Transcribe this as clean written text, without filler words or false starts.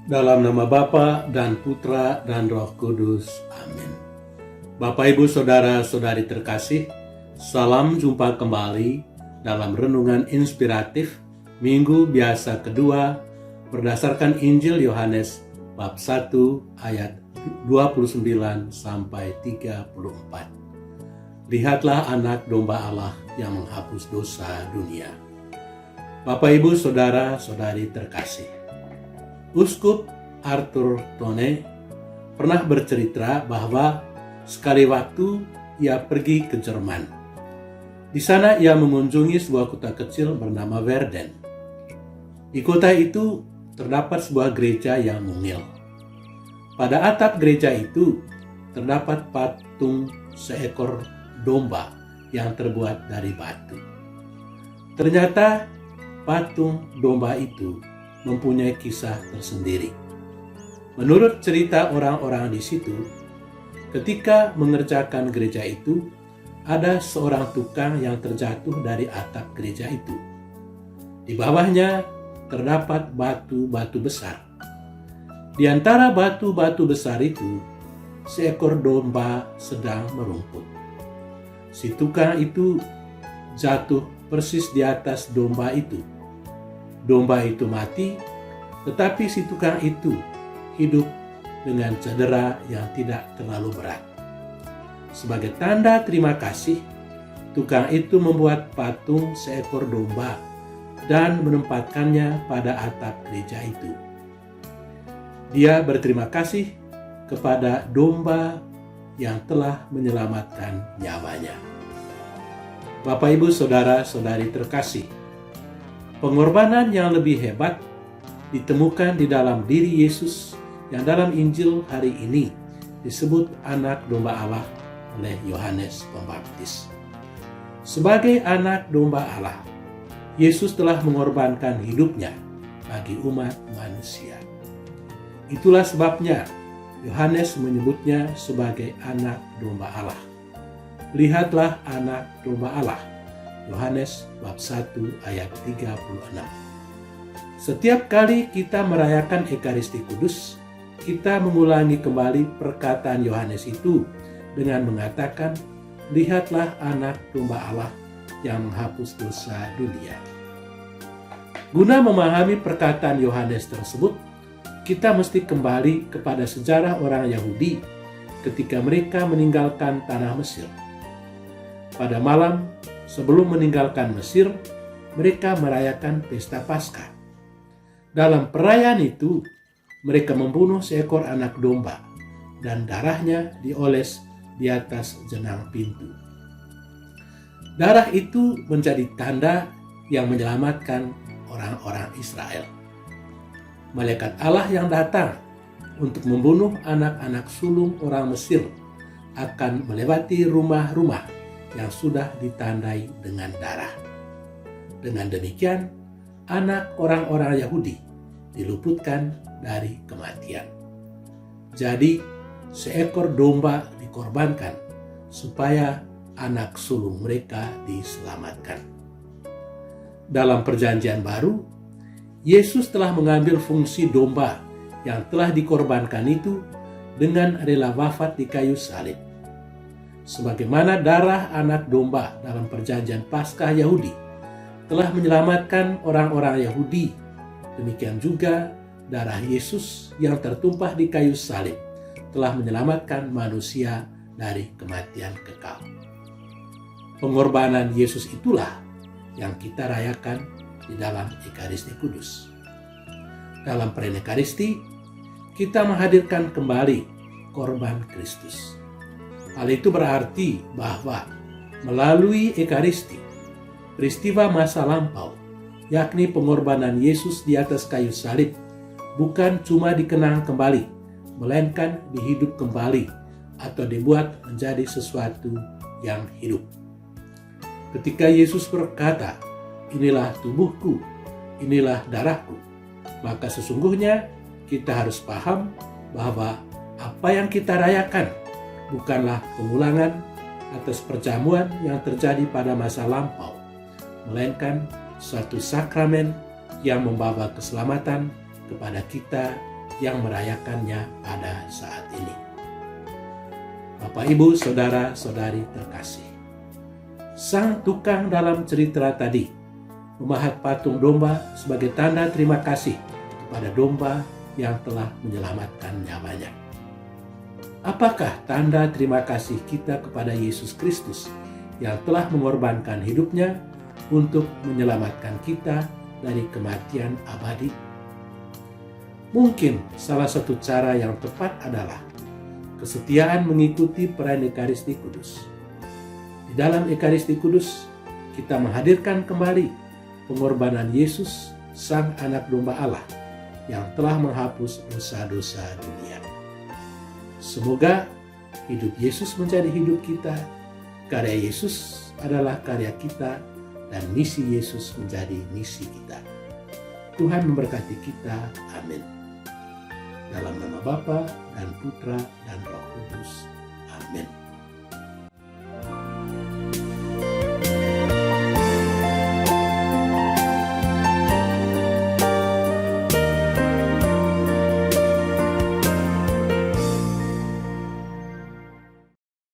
Dalam nama Bapa dan Putra dan Roh Kudus. Amin. Bapak, Ibu, Saudara-saudari terkasih, salam jumpa kembali dalam Renungan Inspiratif Minggu Biasa kedua berdasarkan Injil Yohanes bab 1 ayat 29 sampai 34. Lihatlah anak domba Allah yang menghapus dosa dunia. Bapak, Ibu, Saudara-saudari terkasih, Uskup Arthur Tone pernah bercerita bahwa sekali waktu ia pergi ke Jerman. Di sana ia mengunjungi sebuah kota kecil bernama Verden. Di kota itu terdapat sebuah gereja yang mungil. Pada atap gereja itu terdapat patung seekor domba yang terbuat dari batu. Ternyata patung domba itu mempunyai kisah tersendiri. Menurut cerita orang-orang di situ, ketika mengerjakan gereja itu, ada seorang tukang yang terjatuh dari atap gereja itu. Di bawahnya terdapat batu-batu besar. Di antara batu-batu besar itu, seekor domba sedang merumput. Si tukang itu jatuh persis di atas domba itu. Domba itu mati, tetapi si tukang itu hidup dengan cedera yang tidak terlalu berat. Sebagai tanda terima kasih, tukang itu membuat patung seekor domba dan menempatkannya pada atap gereja itu. Dia berterima kasih kepada domba yang telah menyelamatkan nyawanya. Bapak, Ibu, Saudara-saudari terkasih, pengorbanan yang lebih hebat ditemukan di dalam diri Yesus yang dalam Injil hari ini disebut anak domba Allah oleh Yohanes Pembaptis. Sebagai anak domba Allah, Yesus telah mengorbankan hidupnya bagi umat manusia. Itulah sebabnya Yohanes menyebutnya sebagai anak domba Allah. Lihatlah anak domba Allah. Yohanes bab 1 ayat 36. Setiap kali kita merayakan Ekaristi Kudus, kita mengulangi kembali perkataan Yohanes itu dengan mengatakan, lihatlah anak domba Allah yang menghapus dosa dunia. Guna memahami perkataan Yohanes tersebut, kita mesti kembali kepada sejarah orang Yahudi ketika mereka meninggalkan tanah Mesir. Pada malam sebelum meninggalkan Mesir, mereka merayakan pesta Paskah. Dalam perayaan itu, mereka membunuh seekor anak domba dan darahnya dioles di atas jenang pintu. Darah itu menjadi tanda yang menyelamatkan orang-orang Israel. Malaikat Allah yang datang untuk membunuh anak-anak sulung orang Mesir akan melewati rumah-rumah yang sudah ditandai dengan darah. Dengan demikian, anak orang-orang Yahudi diluputkan dari kematian. Jadi, seekor domba dikorbankan supaya anak sulung mereka diselamatkan. Dalam Perjanjian Baru, Yesus telah mengambil fungsi domba yang telah dikorbankan itu dengan rela wafat di kayu salib. Sebagaimana darah anak domba dalam Perjanjian Paskah Yahudi telah menyelamatkan orang-orang Yahudi, demikian juga darah Yesus yang tertumpah di kayu salib telah menyelamatkan manusia dari kematian kekal. Pengorbanan Yesus itulah yang kita rayakan di dalam Ekaristi Kudus. Dalam perayaan Ekaristi, kita menghadirkan kembali korban Kristus. Hal itu berarti bahwa melalui Ekaristi, peristiwa masa lampau, yakni pengorbanan Yesus di atas kayu salib, bukan cuma dikenang kembali, melainkan dihidup kembali atau dibuat menjadi sesuatu yang hidup. Ketika Yesus berkata, inilah tubuhku, inilah darahku, maka sesungguhnya kita harus paham bahwa apa yang kita rayakan bukanlah pengulangan atas perjamuan yang terjadi pada masa lampau, melainkan suatu sakramen yang membawa keselamatan kepada kita yang merayakannya pada saat ini. Bapak, Ibu, saudara-saudari terkasih, sang tukang dalam cerita tadi memahat patung domba sebagai tanda terima kasih kepada domba yang telah menyelamatkan nyawanya. Apakah tanda terima kasih kita kepada Yesus Kristus yang telah mengorbankan hidupnya untuk menyelamatkan kita dari kematian abadi? Mungkin salah satu cara yang tepat adalah kesetiaan mengikuti perayaan Ekaristi Kudus. Di dalam Ekaristi Kudus, kita menghadirkan kembali pengorbanan Yesus, Sang Anak Domba Allah, yang telah menghapus dosa-dosa dunia. Semoga hidup Yesus menjadi hidup kita, karya Yesus adalah karya kita, dan misi Yesus menjadi misi kita. Tuhan memberkati kita. Amin. Dalam nama Bapa dan Putra dan Roh Kudus. Amin.